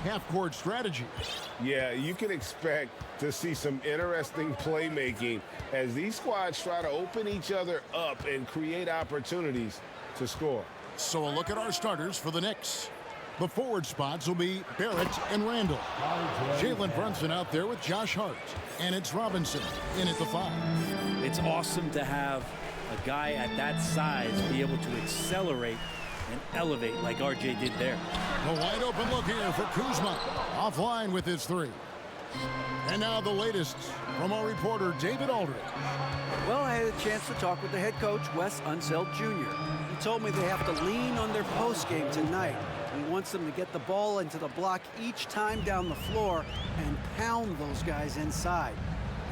half-court strategy. Yeah, you can expect to see some interesting playmaking as these squads try to open each other up and create opportunities to score. So a look at our starters for the Knicks. The forward spots will be Barrett and Randall. Jalen Brunson out there with Josh Hart. And it's Robinson in at the 5. It's awesome to have a guy at that size be able to accelerate and elevate like RJ did there. A wide open look here for Kuzma. Offline with his 3. And now the latest from our reporter, David Aldridge. Well, I had a chance to talk with the head coach, Wes Unseld Jr. He told me they have to lean on their post game tonight. He wants them to get the ball into the block each time down the floor and pound those guys inside.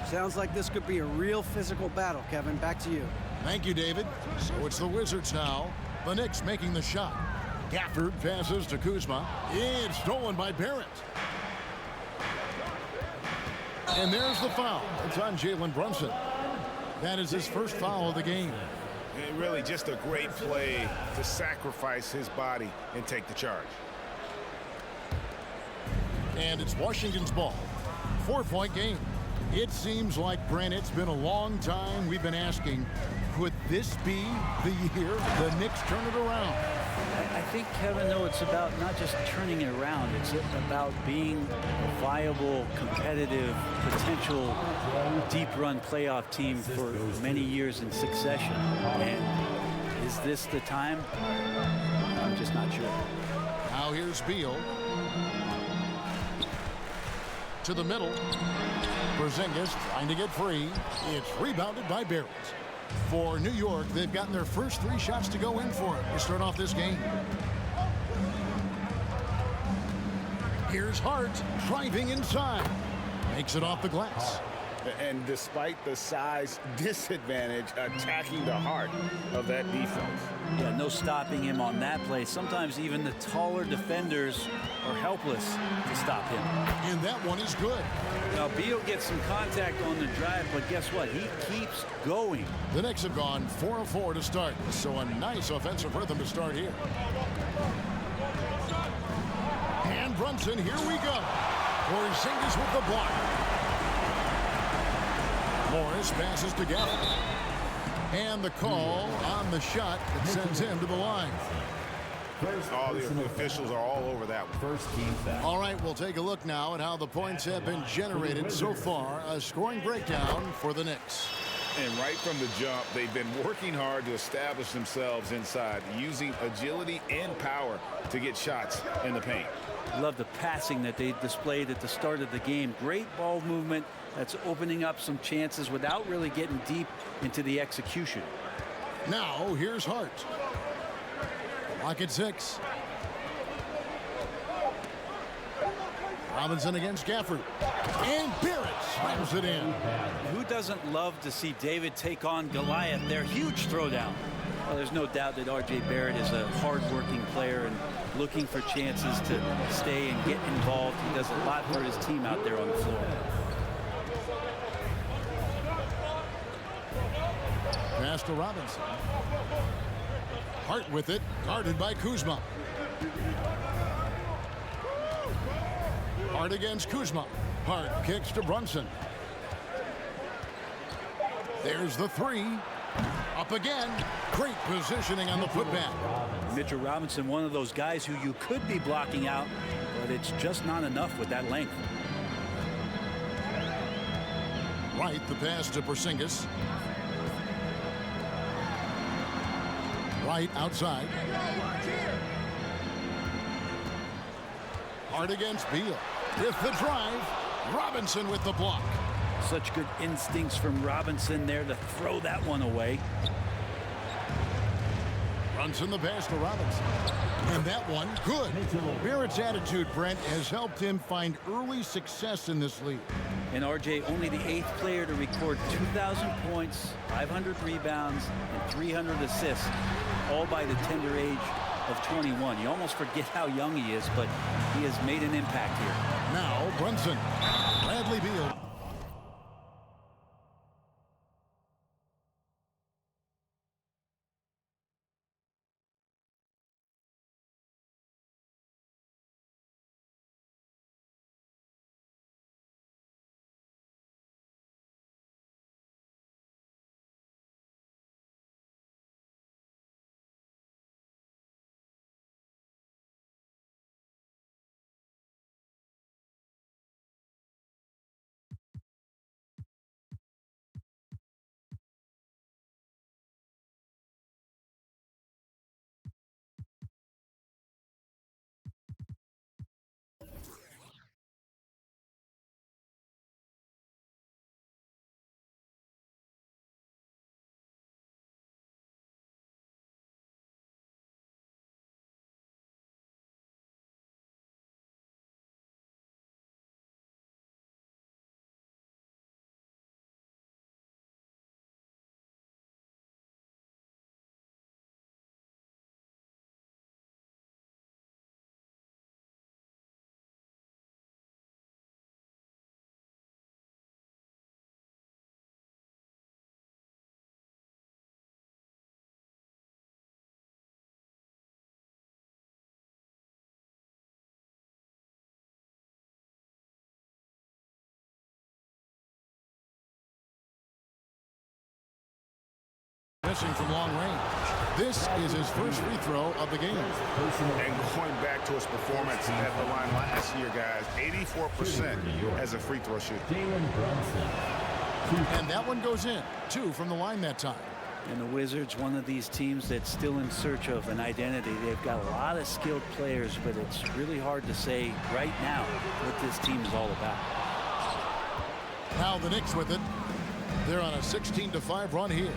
Sounds like this could be a real physical battle, Kevin. Back to you. Thank you, David. So it's the Wizards now. The Knicks making the shot. Gafford passes to Kuzma. It's stolen by Barrett. And there's the foul. It's on Jalen Brunson. That is his first foul of the game. And really just a great play to sacrifice his body and take the charge. And it's Washington's ball. 4-point game. It seems like, Brent, it's been a long time we've been asking, could this be the year the Knicks turn it around? I think, Kevin, though, it's about not just turning it around. It's about being a viable, competitive, potential deep-run playoff team for many years in succession. And is this the time? I'm just not sure. Now here's Beal. To the middle. Porzingis trying to get free. It's rebounded by Barrett. For New York, they've gotten their first 3 shots to go in for it to start off this game. Here's Hart driving inside. Makes it off the glass. And despite the size disadvantage, attacking the heart of that defense. Yeah, no stopping him on that play. Sometimes even the taller defenders are helpless to stop him. And that one is good. Now, Beal gets some contact on the drive, but guess what? He keeps going. The Knicks have gone 4 of 4 to start, so a nice offensive rhythm to start here. And Brunson, here we go. Porzingis with the block. Morris passes to Gafford. And the call on the shot that sends him to the line. All the officials are all over that one. First team foul. All right, we'll take a look now at how the points have been generated so far. A scoring breakdown for the Knicks. And right from the jump, they've been working hard to establish themselves inside, using agility and power to get shots in the paint. Love the passing that they displayed at the start of the game. Great ball movement that's opening up some chances without really getting deep into the execution. Now, here's Hart. Lock at 6. Robinson against Gafford. And Barrett slams it in. Who doesn't love to see David take on Goliath? Their huge throwdown. Well, there's no doubt that R.J. Barrett is a hard-working player and looking for chances to stay and get involved. He does a lot for his team out there on the floor. Pass to Robinson. Hart with it, guarded by Kuzma. Hart against Kuzma. Hart kicks to Brunson. There's the 3. Up again. Great positioning on the putback. Mitchell Robinson, one of those guys who you could be blocking out, but it's just not enough with that length. Right, the pass to Porzingis. Right outside. Hart against Beal. With the drive. Robinson with the block. Such good instincts from Robinson there to throw that one away. Brunson the pass to Robinson. And that one, good. Barrett's attitude, Brent, has helped him find early success in this league. And RJ, only the 8th player to record 2,000 points, 500 rebounds, and 300 assists, all by the tender age of 21. You almost forget how young he is, but he has made an impact here. Now, Brunson. Bradley Beal. missing from long range. This is his first free throw of the game. And going back to his performance at the line last year, guys, 84% as a free throw shooter. And that one goes in. 2 from the line that time. And the Wizards, one of these teams that's still in search of an identity. They've got a lot of skilled players, but it's really hard to say right now what this team is all about. Now the Knicks with it. They're on a 16-5 run here.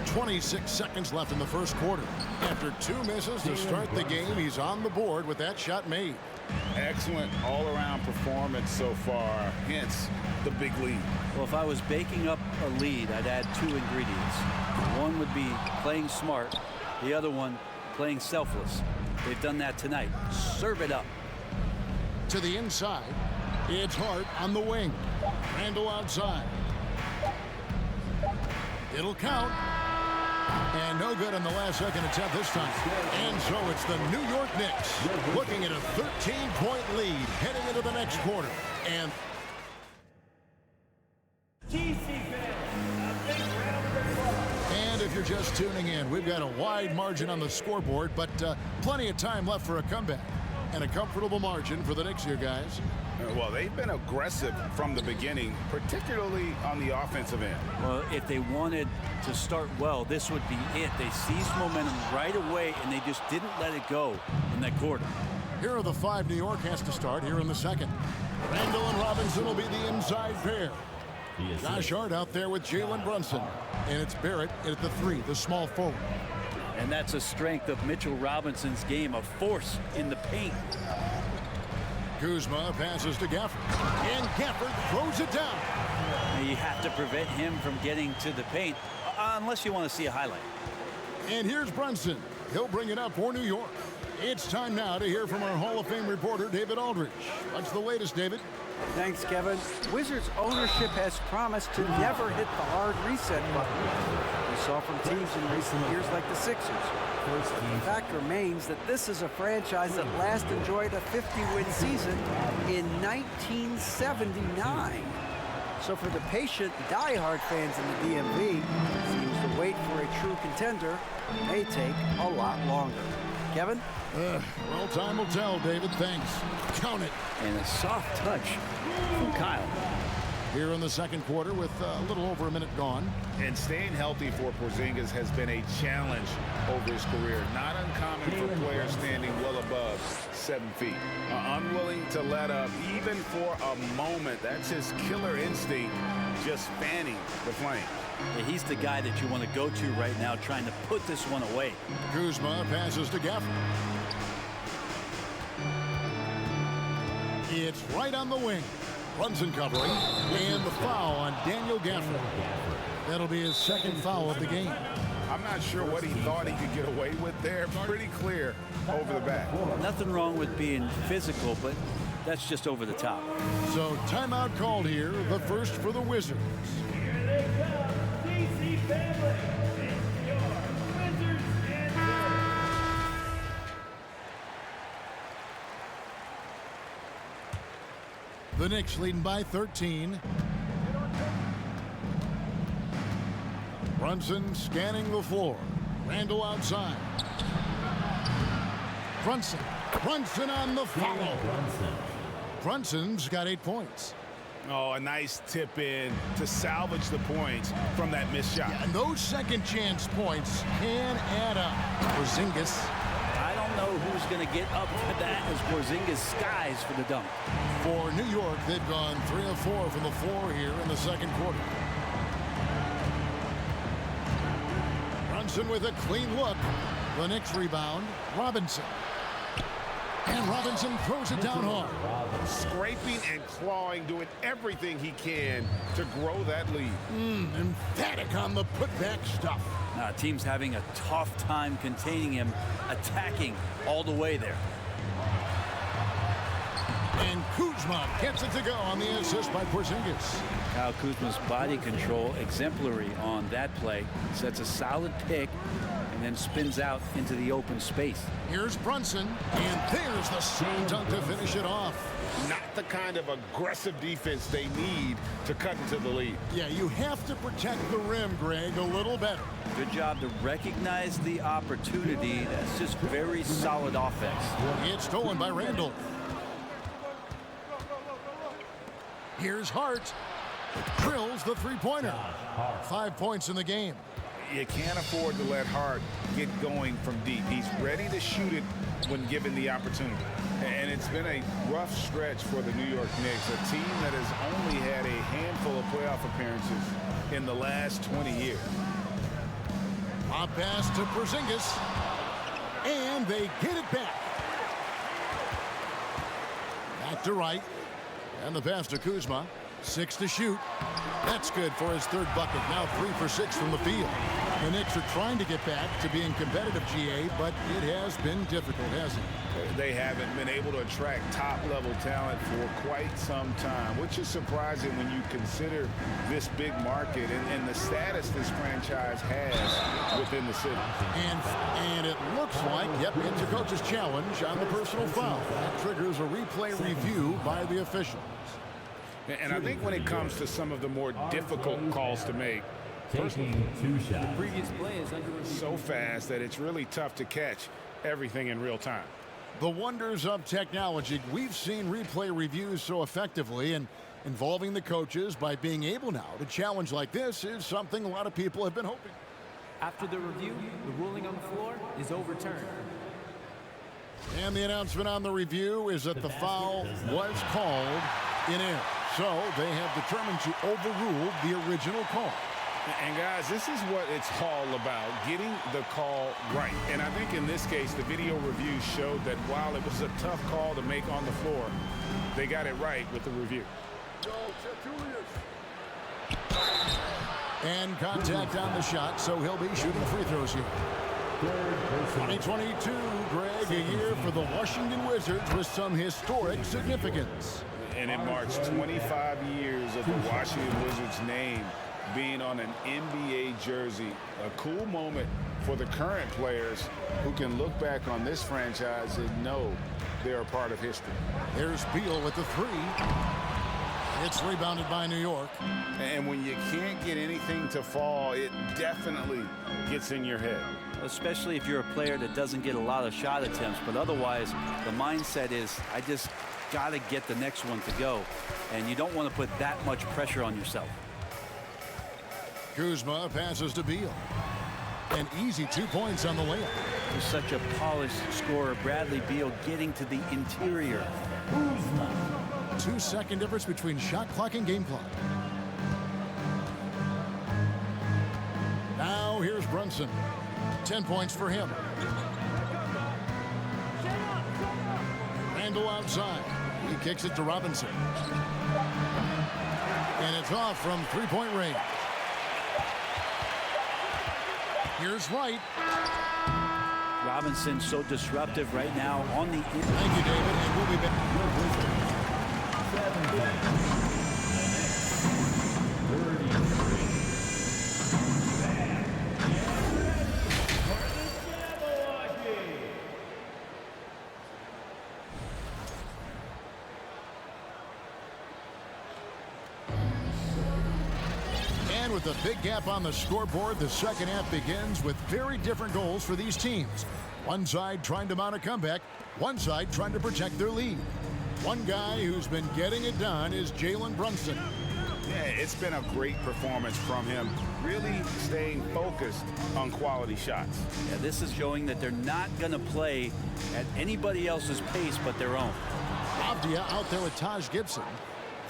26 seconds left in the first quarter. After 2 misses to start the game, he's on the board with that shot made. Excellent all-around performance so far, hence the big lead. Well, if I was baking up a lead, I'd add 2 ingredients. One would be playing smart. The other one, playing selfless. They've done that tonight. Serve it up. To the inside. It's Hart on the wing. Randall outside. It'll count. And no good on the last second attempt this time. And so it's the New York Knicks looking at a 13-point lead heading into the next quarter. And if you're just tuning in, we've got a wide margin on the scoreboard, but plenty of time left for a comeback. And a comfortable margin for the Knicks here, guys. Well, they've been aggressive from the beginning, particularly on the offensive end. Well, if they wanted to start well, this would be it. They seized momentum right away, and they just didn't let it go in that quarter. Here are the 5 New York has to start here in the second. Randall and Robinson will be the inside pair. Josh Hart out there with Jalen Brunson. And it's Barrett at the 3, the small forward. And that's a strength of Mitchell Robinson's game, a force in the paint. Kuzma passes to Gafford. And Gafford throws it down. You have to prevent him from getting to the paint, unless you want to see a highlight. And here's Brunson. He'll bring it up for New York. It's time now to hear from our Hall of Fame reporter, David Aldridge. What's the latest, David? Thanks, Kevin. Wizards ownership has promised to never hit the hard reset button we saw from teams in recent years like the Sixers. The fact remains that this is a franchise that last enjoyed a 50-win season in 1979. So for the patient, die-hard fans in the DMV, seems to wait for a true contender may take a lot longer. Kevin? Well, time will tell, David. Thanks. Count it. And a soft touch from Kyle. Here in the second quarter with a little over a minute gone. And staying healthy for Porzingis has been a challenge over his career. Not uncommon for players standing well above 7 feet. Unwilling to let up even for a moment. That's his killer instinct, just fanning the flame. Yeah, he's the guy that you want to go to right now, trying to put this one away. Kuzma passes to Gafford. It's right on the wing. Brunson covering, and the foul on Daniel Gafford. That'll be his second foul of the game. I'm not sure what he thought he could get away with there. Pretty clear over the back. Nothing wrong with being physical, but that's just over the top. So timeout called here, the first for the Wizards. Here they come, DC family. It's your Wizards and The Knicks leading by 13. Brunson scanning the floor. Randall outside. Brunson on the follow. Brunson's got 8 points. Oh, a nice tip in to salvage the points from that missed shot. Yeah, and those second chance points can add up. Porzingis. I don't know who's going to get up to that as Porzingis skies for the dunk. For New York, they've gone 3 of 4 from the floor here in the second quarter. Brunson with a clean look. The Knicks rebound. Robinson. And Robinson throws it down hard. Scraping and clawing, doing everything he can to grow that lead. Emphatic on the putback stuff. Team's having a tough time containing him, attacking all the way there. And Kuzma gets it to go on the assist by Porzingis. Kyle Kuzma's body control exemplary on that play. Sets a solid pick and then spins out into the open space. Here's Brunson, and there's the slam dunk to finish it off. Not the kind of aggressive defense they need to cut into the lead. Yeah, you have to protect the rim, Greg, a little better. Good job to recognize the opportunity. That's just very solid offense. It's stolen by Randall. Here's Hart. Drills the three-pointer. 5 points in the game. You can't afford to let Hart get going from deep. He's ready to shoot it when given the opportunity. And it's been a rough stretch for the New York Knicks, a team that has only had a handful of playoff appearances in the last 20 years. A pass to Porzingis, and they get it back. Back to Wright, and the pass to Kuzma. 6 to shoot. That's good for his third bucket. Now 3 for 6 from the field. The Knicks are trying to get back to being competitive, GA, but it has been difficult, hasn't it? They haven't been able to attract top-level talent for quite some time, which is surprising when you consider this big market and the status this franchise has within the city. And it looks like, yep, it's a coach's challenge on the personal foul. That triggers a replay review by the officials. And I think when it comes to some of the more difficult calls to make, Taking 2 shots. Previous play is under review. so fast that it's really tough to catch everything in real time. The wonders of technology. We've seen replay reviews so effectively, and involving the coaches by being able now to challenge like this is something a lot of people have been hoping. After the review, the ruling on the floor is overturned. And the announcement on the review is that the foul was called in air. So they have determined to overrule the original call. And guys, this is what it's all about, getting the call right. And I think in this case, the video review showed that while it was a tough call to make on the floor, they got it right with the review. And contact on the shot, so he'll be shooting free throws here. 2022, Greg, a year for the Washington Wizards with some historic significance. And it marks 25 years of the Washington Wizards name being on an NBA jersey. A cool moment for the current players who can look back on this franchise and know they're a part of history. There's Beal with the three. It's rebounded by New York. And when you can't get anything to fall, it definitely gets in your head. Especially if you're a player that doesn't get a lot of shot attempts, but otherwise the mindset is, I just got to get the next one to go. And you don't want to put that much pressure on yourself. Kuzma passes to Beal. An easy 2 points on the layup. He's such a polished scorer. Bradley Beal getting to the interior. 2-second difference between shot clock and game clock. Now here's Brunson. 10 points for him. Randall outside. He kicks it to Robinson. And it's off from three-point range. Here's Wright. Robinson so disruptive right now on the... Thank you, David, and we'll be back. And with a big gap on the scoreboard, the second half begins with very different goals for these teams. One side trying to mount a comeback, one side trying to protect their lead. One guy who's been getting it done is Jalen Brunson. Yeah, it's been a great performance from him, really staying focused on quality shots. Yeah, this is showing that they're not going to play at anybody else's pace but their own. Avdia out there with Taj Gibson.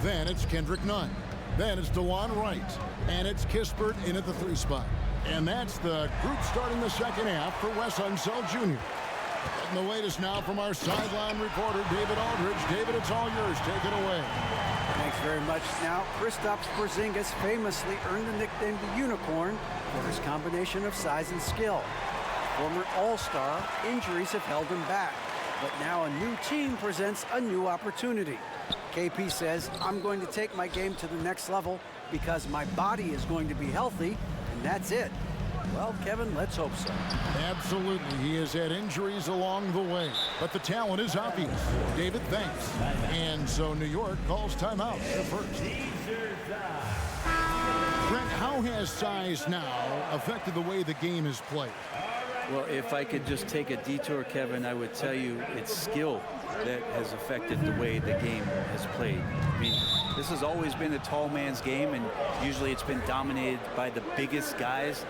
Then it's Kendrick Nunn. Then it's DeLon Wright. And it's Kispert in at the 3 spot. And that's the group starting the second half for Wes Unseld Jr. And the latest now from our sideline reporter, David Aldridge. David, it's all yours. Take it away. Thanks very much. Now, Kristaps Porzingis famously earned the nickname the Unicorn for his combination of size and skill. Former All-Star, injuries have held him back. But now a new team presents a new opportunity. KP says, I'm going to take my game to the next level because my body is going to be healthy, and that's it. Well, Kevin, let's hope so. Absolutely. He has had injuries along the way, but the talent is obvious. David, thanks. And so New York calls timeout at first. Brent, how has size now affected the way the game is played? Well, if I could just take a detour, Kevin, I would tell you it's skill that has affected the way the game has played. I mean, this has always been a tall man's game, and usually it's been dominated by the biggest guys,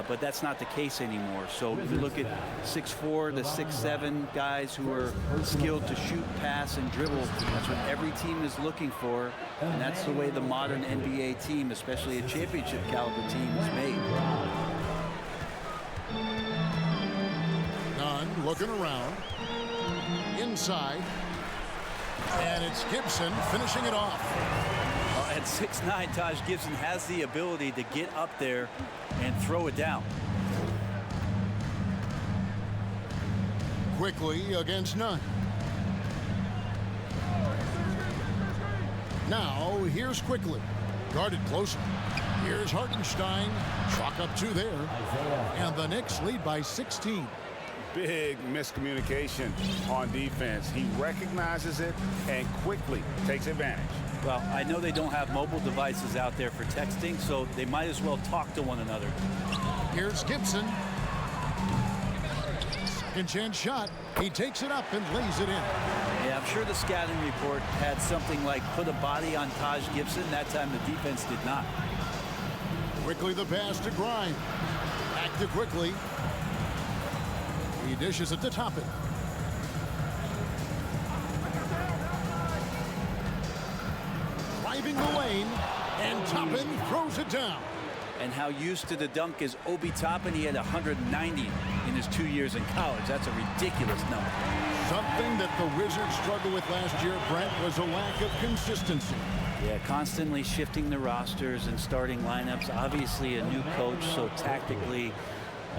but that's not the case anymore. So you look at 6'4" to 6'7" guys who are skilled to shoot, pass, and dribble. That's what every team is looking for, and that's the way the modern NBA team, especially a championship caliber team, is made. Nunn looking around. Inside. And it's Gibson finishing it off. At 6'9", Taj Gibson has the ability to get up there and throw it down. Quickly against Nunn. Now here's Quickly. Guarded closer. Here's Hartenstein. Chalk up 2 there. And the Knicks lead by 16. Big miscommunication on defense. He recognizes it and quickly takes advantage. Well, I know they don't have mobile devices out there for texting, so they might as well talk to one another. Here's Gibson. Second chance shot. He takes it up and lays it in. Yeah, I'm sure the scouting report had something like put a body on Taj Gibson. That time the defense did not. Quickly the pass to Grimes. Back to Quickly. He dishes it to Toppin. Driving the lane, and Toppin throws it down. And how used to the dunk is Obi Toppin. He had 190 in his 2 years in college. That's a ridiculous number. Something that the Wizards struggled with last year, Brent, was a lack of consistency. Yeah, constantly shifting the rosters and starting lineups. Obviously a new coach, so tactically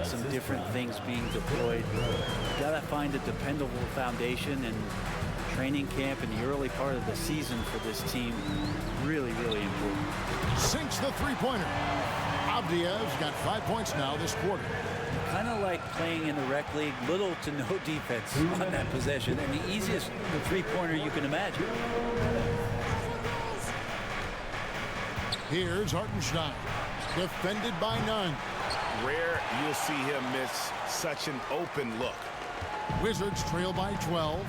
some different things being deployed. You gotta find a dependable foundation, and training camp in the early part of the season for this team really, really important. Sinks the three-pointer. Avdiev's got 5 points now this quarter. Kind of like playing in the rec league, little to no defense on that possession, and the easiest three-pointer you can imagine. Here's Hartenstein, defended by Nunn. Rare you'll see him miss such an open look. Wizards trail by 12.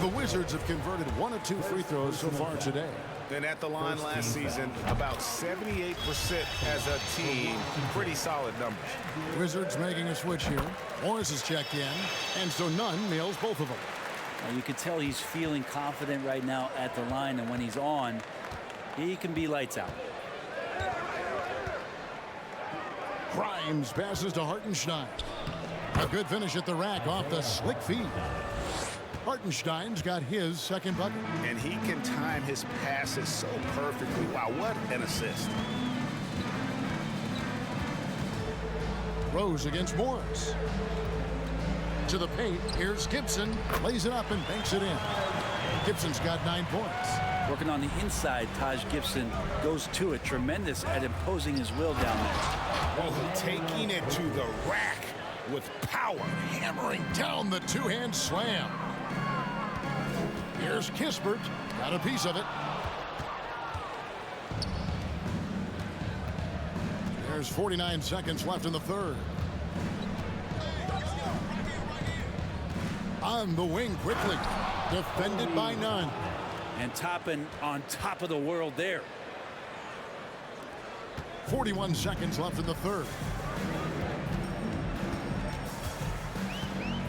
The Wizards have converted 1 of 2 free throws so far today. Then at the line last season, about 78% as a team. Pretty solid numbers. Wizards making a switch here. Morris is checked in, and so Nunn nails both of them. You can tell he's feeling confident right now at the line, and when he's on, he can be lights out. Grimes passes to Hartenstein. A good finish at the rack off the slick feed. Hartenstein's got his second bucket. And he can time his passes so perfectly. Wow, what an assist. Rose against Morris. To the paint, here's Gibson. Lays it up and banks it in. Gibson's got 9 points. Working on the inside, Taj Gibson goes to it. Tremendous at imposing his will down there. Oh, taking it to the rack with power. Hammering down the two-hand slam. Here's Kispert. Got a piece of it. There's 49 seconds left in the third. On the wing quickly. Defended by Nunn. And Toppin on top of the world there. 41 seconds left in the third.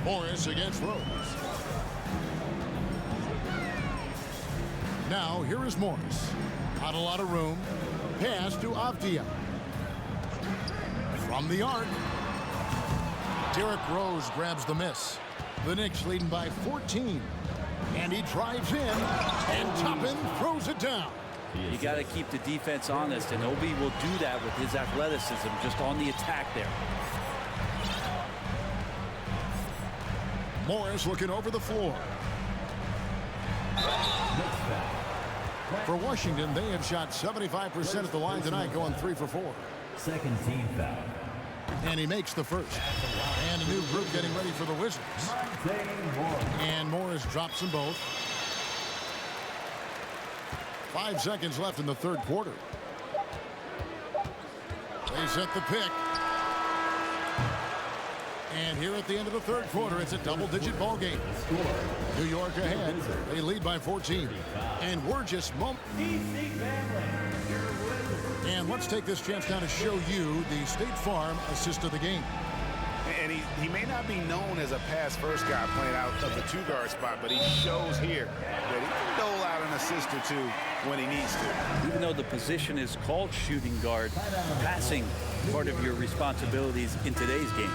Morris against Rose. Now here is Morris. Not a lot of room. Pass to Avdija. From the arc. Derrick Rose grabs the miss. The Knicks leading by 14. And he drives in, and Toppin throws it down. You got to keep the defense honest, and Obi will do that with his athleticism just on the attack there. Morris looking over the floor. For Washington, they have shot 75% at the line tonight, going 3 for 4. Second team foul. And he makes the first. And a new group getting ready for the Wizards. And Morris drops them both. 5 seconds left in the third quarter. They set the pick. And here at the end of the third quarter, it's a double-digit ball game. New York ahead. They lead by 14. And we're just And let's take this chance now to show you the State Farm assist of the game. And he may not be known as a pass-first guy playing out of the two-guard spot, but he shows here that he can dole out an assist or two when he needs to. Even though the position is called shooting guard, passing part of your responsibilities in today's game.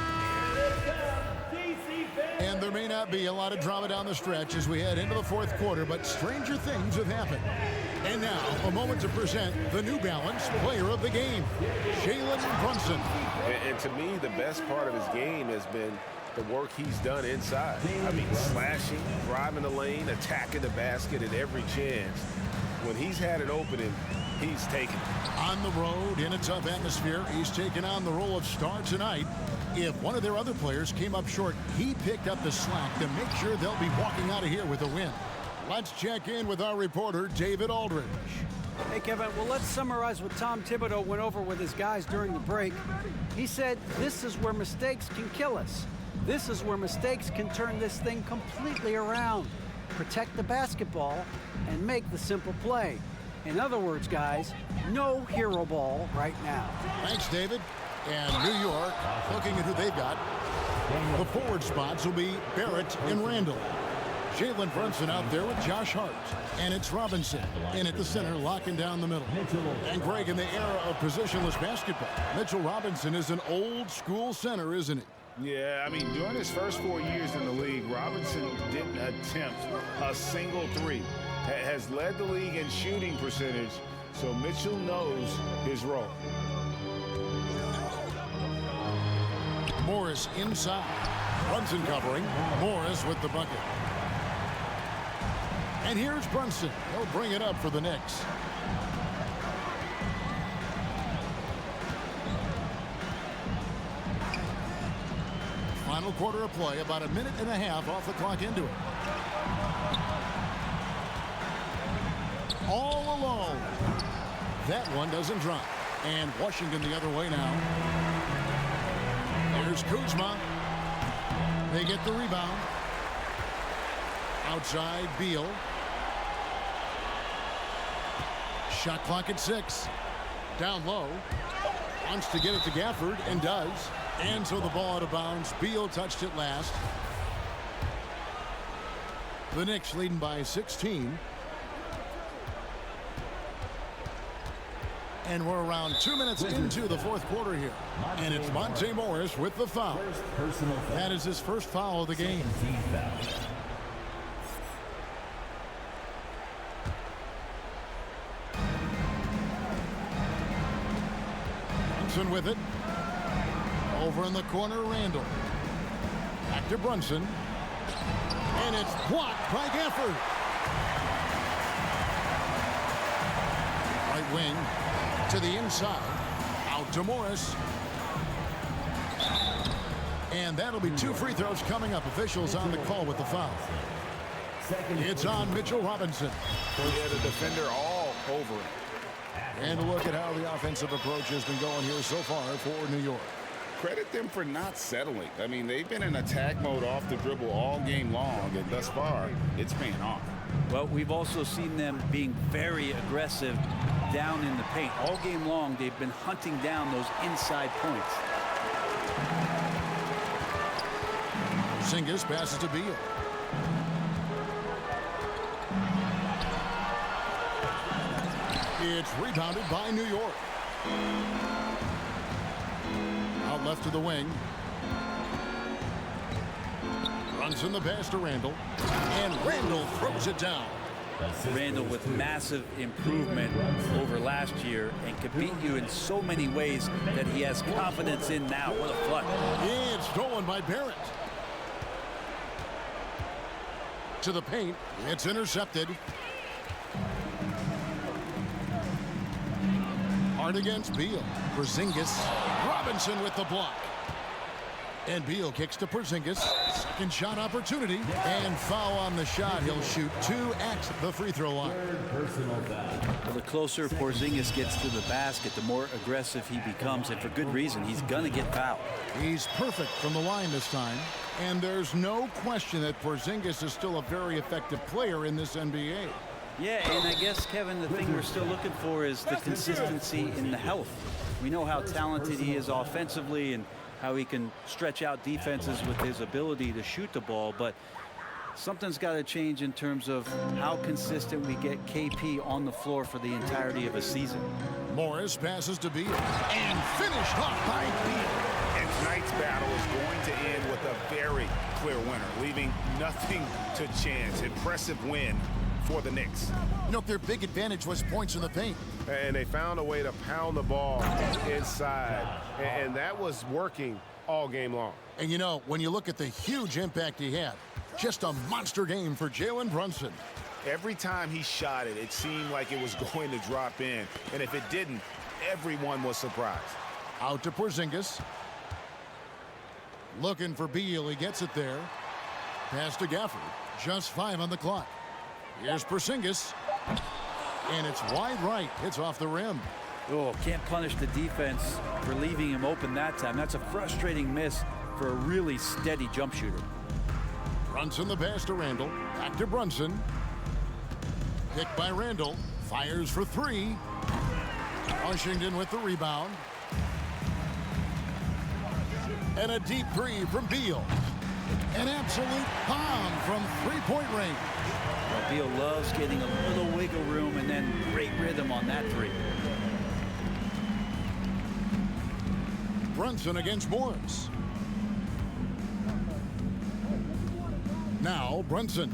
And there may not be a lot of drama down the stretch as we head into the fourth quarter, but stranger things have happened. And now, a moment to present the New Balance Player of the Game, Jalen Brunson. And to me, the best part of his game has been the work he's done inside. I mean, slashing, driving the lane, attacking the basket at every chance. When he's had an opening, he's taken it. On the road, in a tough atmosphere, he's taken on the role of star tonight. If one of their other players came up short, he picked up the slack to make sure they'll be walking out of here with a win. Let's check in with our reporter, David Aldridge. Hey, Kevin, well, let's summarize what Tom Thibodeau went over with his guys during the break. He said, this is where mistakes can kill us. This is where mistakes can turn this thing completely around. Protect the basketball and make the simple play. In other words, guys, no hero ball right now. Thanks, David. And New York, looking at who they've got, the forward spots will be Barrett and Randall. Jalen Brunson out there with Josh Hart. And it's Robinson in at the center, locking down the middle. And Greg, in the era of positionless basketball, Mitchell Robinson is an old-school center, isn't he? Yeah, I mean, during his first 4 years in the league, Robinson didn't attempt a single three. Has led the league in shooting percentage, so Mitchell knows his role. Morris inside. Brunson covering. Morris with the bucket. And here's Brunson. He'll bring it up for the Knicks. Final quarter of play, about a minute and a half off the clock into it. All alone. That one doesn't drop. And Washington the other way now. Here's Kuzma. They get the rebound. Outside, Beal. Shot clock at 6. Down low. Wants to get it to Gafford and does. And so the ball out of bounds. Beal touched it last. The Knicks leading by 16. And we're around 2 minutes into the fourth quarter here. And it's Monte Morris with the foul. That is his first foul of the game. Brunson with it. Over in the corner, Randall. Back to Brunson. And it's blocked by Gafford. Right wing. To the inside, out to Morris. And that'll be 2 free throws coming up. Officials on the call with the foul. It's on Mitchell Robinson. Yeah, the defender all over it. And a look at how the offensive approach has been going here so far for New York. Credit them for not settling. I mean, they've been in attack mode off the dribble all game long, and thus far, it's paying off. Well, we've also seen them being very aggressive down in the paint. All game long, they've been hunting down those inside points. Porzingis passes to Beal. It's rebounded by New York. Out left to the wing. Runs in the pass to Randall. And Randall throws it down. Randall with massive improvement over last year and can beat you in so many ways that he has confidence in now. What a flush. It's stolen by Barrett. To the paint. It's intercepted. Hard against Beal. Porzingis. Robinson with the block. And Beal kicks to Porzingis. Second shot opportunity. And foul on the shot. He'll shoot 2 at the free throw line. Well, the closer Porzingis gets to the basket, the more aggressive he becomes. And for good reason. He's going to get fouled. He's perfect from the line this time. And there's no question that Porzingis is still a very effective player in this NBA. Yeah, and I guess, Kevin, the thing we're still looking for is the consistency in the health. We know how talented he is offensively and how he can stretch out defenses with his ability to shoot the ball, but something's got to change in terms of how consistent we get KP on the floor for the entirety of a season. Morris passes to Beal and finished off by Beal. And tonight's battle is going to end with a very clear winner, leaving nothing to chance. Impressive win for the Knicks. You know, their big advantage was points in the paint. And they found a way to pound the ball inside. And that was working all game long. And, you know, when you look at the huge impact he had, just a monster game for Jalen Brunson. Every time he shot it, it seemed like it was going to drop in. And if it didn't, everyone was surprised. Out to Porzingis. Looking for Beal. He gets it there. Pass to Gafford. Just 5 on the clock. Here's Porzingis. And it's wide right. It's off the rim. Oh, can't punish the defense for leaving him open that time. That's a frustrating miss for a really steady jump shooter. Brunson the pass to Randall. Back to Brunson. Picked by Randall. Fires for 3. Washington with the rebound. And a deep 3 from Beal. An absolute bomb from three-point range. Well, Beal loves getting a little wiggle room and then great rhythm on that 3. Brunson against Morris. Now Brunson.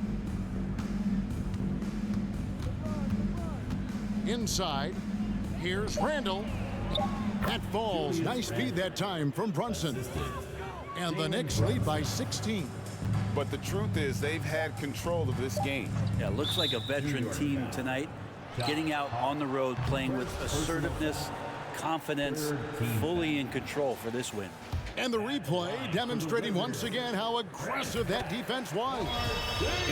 Inside. Here's Randall. That falls. Nice feed that time from Brunson. And the Knicks lead by 16. But the truth is they've had control of this game. Yeah, looks like a veteran team tonight. Getting out on the road, playing with assertiveness, confidence, fully in control for this win. And the replay demonstrating once again how aggressive that defense was.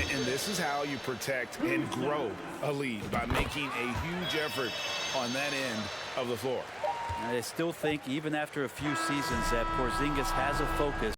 And this is how you protect and grow a lead, by making a huge effort on that end of the floor. And I still think, even after a few seasons, that Porzingis has a focus